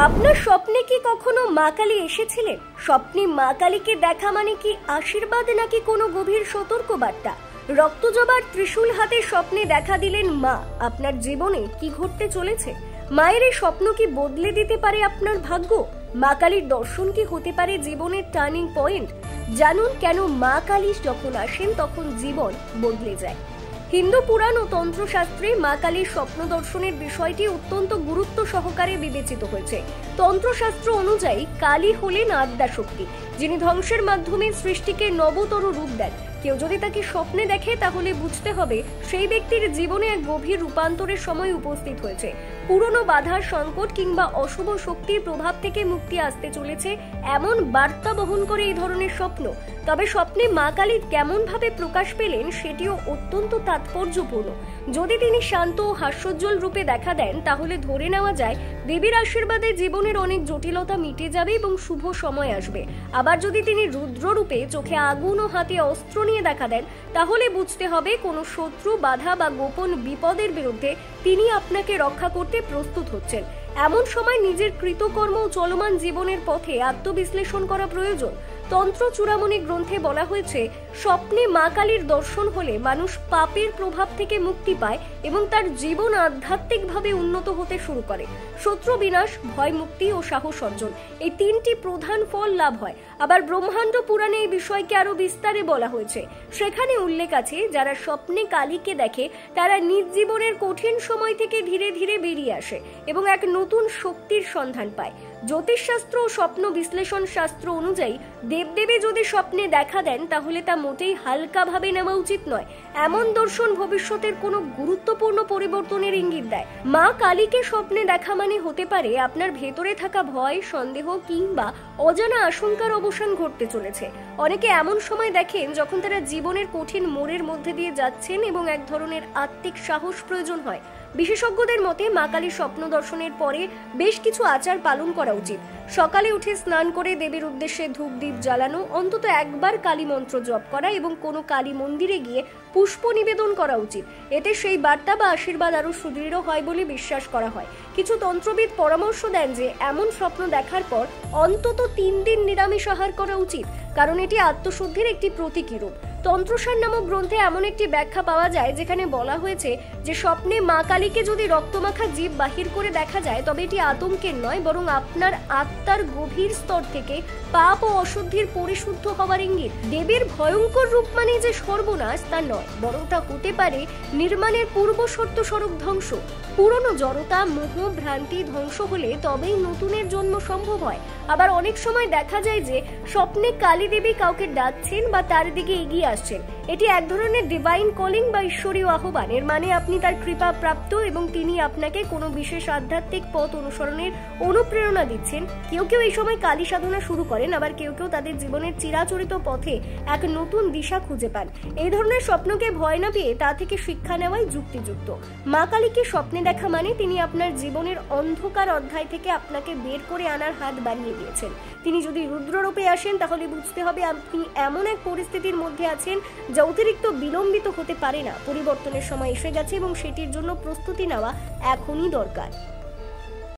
আপনার স্বপ্নে কি কখনো মা কালী এসেছিলেন? স্বপ্নে মা কালীকে দেখা মানে কি আশীর্বাদ নাকি কোনো গভীর সতর্কবার্তা? রক্তজবার ত্রিশূল হাতে স্বপ্নে দেখা দিলেন মা, আপনার জীবনে কি ঘটতে চলেছে? মায়ের এই স্বপ্ন কি বদলে দিতে পারে আপনার ভাগ্য? মা কালীর দর্শন কি হতে পারে জীবনের টার্নিং পয়েন্ট? জানুন কেন মা কালী যখন আসেন তখন জীবন বদলে যায়। হিন্দু পুরাণ ও তন্ত্রশাস্ত্রে মা কালীর স্বপ্ন দর্শনের বিষয়টি অত্যন্ত গুরুত্ব সহকারে বিবেচিত হয়েছে। তন্ত্রশাস্ত্র অনুযায়ী কালী হলেন আদ্যাশক্তি, যিনি ধ্বংসের মাধ্যমে সৃষ্টিকে নবতর রূপ দেন। কেউ যদি তাকে স্বপ্নে দেখে তাহলে বুঝতে হবে সেই ব্যক্তির জীবনে এক গভীর রূপান্তরের সময় উপস্থিত হয়েছে। পুরনো বাধার সংকট কিংবা অশুভ শক্তির প্রভাব থেকে মুক্তি আসতে চলেছে এমন বার্তা বহন করে এই ধরনের স্বপ্ন। তবে স্বপ্নে মা কালী কেমন ভাবে প্রকাশ পেলেন সেটিও অত্যন্ত তাৎপর্যপূর্ণ। যদি তিনি শান্ত ও হাস্যোজ্জ্বল রূপে দেখা দেন তাহলে ধরে নেওয়া যায় দেবীর আশীর্বাদে জীবনের অনেক জটিলতা মিটে যাবে এবং শুভ সময় আসবে। আবার যদি তিনি রুদ্র রূপে চোখে আগুন ও হাতে অস্ত্র নিয়ে দেখা দেন তাহলে বুঝতে হবে কোনো শত্রু, বাধা বা গোপন বিপদের বিরুদ্ধে তিনি আপনাকে রক্ষা করতে প্রস্তুত হচ্ছেন। এমন সময় নিজের কৃতকর্ম ও চলমান জীবনের পথে আত্মবিশ্লেষণ করা প্রয়োজন। তন্ত্র চূড়ামণি গ্রন্থে বলা হয়েছে, স্বপ্নে মা কালীর দর্শন হলে মানুষ পাপের প্রভাব থেকে মুক্তি পায় এবং তার জীবন আধ্যাত্মিকভাবে উন্নত হতে শুরু করে। শত্রু বিনাশ, ভয় মুক্তি ও সাহস অর্জন, এই তিনটি প্রধান ফল লাভ হয়। আবার ব্রহ্মাণ্ড পুরাণে এই বিষয়কে আরো বিস্তারে বলা হয়েছে। সেখানে উল্লেখ আছে, যারা স্বপ্নে কালীকে দেখে তারা নিজ জীবনের কঠিন সময় থেকে ধীরে ধীরে বেরিয়ে আসে এবং এক নতুন শক্তির সন্ধান পায়। জ্যোতিষশাস্ত্র ও স্বপ্ন বিশ্লেষণ শাস্ত্র অনুযায়ী দেবদেবী যদি স্বপ্নে দেখা দেন তাহলে তা মোটেই হালকা ভাবে নেওয়া উচিত নয়। এমন দর্শন ভবিষ্যতের কোনো গুরুত্বপূর্ণ পরিবর্তনের ইঙ্গিত দেয়। মা কালীকে স্বপ্নে দেখা মানে হতে পারে আপনার ভেতরে থাকা ভয়, সন্দেহ কিংবা অজানা আশঙ্কার অবসান ঘটতে চলেছে। অনেকে এমন সময় দেখেন যখন তারা জীবনের কঠিন মোড়ের মধ্যে দিয়ে যাচ্ছেন এবং এক ধরনের আত্মিক সাহস প্রয়োজন হয়। বিশেষজ্ঞদের মতে মা কালীর স্বপ্ন দর্শনের পরে বেশ কিছু আচার পালন করা উচিত। সকালে উঠে স্নান করে দেবীর উদ্দেশ্যে ধূপ দ্বীপ জ্বালানো, অন্তত একবার কালী মন্ত্র জপ করা এবং কোনো কালী মন্দিরে গিয়ে পুষ্প নিবেদন করা উচিত। এতে সেই বার্তা বা আশীর্বাদ আরো সুদৃঢ় হয় বলে বিশ্বাস করা হয়। কিছু তন্ত্রবিদ পরামর্শ দেন যে এমন স্বপ্ন দেখার পর অন্তত 3 দিন নিরামিষ আহার করা উচিত, কারণ এটি আত্মশুদ্ধির একটি প্রতীকী রূপ। তন্ত্রসার নামক গ্রন্থে এমন একটি ব্যাখ্যা পাওয়া যায় যেখানে বলা হয়েছে যে স্বপ্নে মা কালীকে যদি রক্তমাখা জীব বাহির করে দেখা যায় তবে এটি আতঙ্কের নয়, বরং আপনার আত্মার গভীর স্তর থেকে পাপ ও অশুদ্ধির পরিশুদ্ধ হওয়ার ইঙ্গিত। দেবীর ভয়ঙ্কর রূপ মানে যে সর্বনাশ তা নয়, বরং তা হতে পারে নির্মাণের পূর্ব শর্ত স্বরূপ ধ্বংস। পুরনো জড়তা, মোহ, ভ্রান্তি ধ্বংস হলে তবেই নতুনের জন্ম সম্ভব হয়। আবার অনেক সময় দেখা যায় যে স্বপ্নে কালী দেবী কাউকে ডাকছেন বা তার দিকে এগিয়ে আসছেন। এটি এক ধরনের ডিভাইন কলিং বা ঈশ্বরীয় আহ্বান। এর মানে আপনি তার কৃপা প্রাপ্ত এবং তিনি আপনাকে কোনো বিশেষ আধ্যাত্মিক পথ অনুসরণের অনুপ্রেরণা দিচ্ছেন। কেউ কেউ এই সময় কালী সাধনা শুরু করেন, আবার কেউ কেউ তাদের জীবনের চিরাচরিত পথে এক নতুন দিশা খুঁজে পান। এই ধরনের স্বপ্নকে ভয় না পেয়ে তা থেকে শিক্ষা নেওয়াই যুক্তিযুক্ত। মা কালীকে স্বপ্নে দেখা মানে তিনি আপনার জীবনের অন্ধকার অধ্যায় থেকে আপনাকে বের করে আনার হাত বাড়িয়ে দিয়েছেন। তিনি যদি রুদ্ররূপে আসেন তাহলে বুঝতে হবে আপনি এমন এক পরিস্থিতির মধ্যে আছেন যা অতিরিক্ত বিলম্বিত হতে পারে না। পরিবর্তনের সময় এসে গেছে এবং সেটির জন্য প্রস্তুতি নেওয়া এখনই দরকার।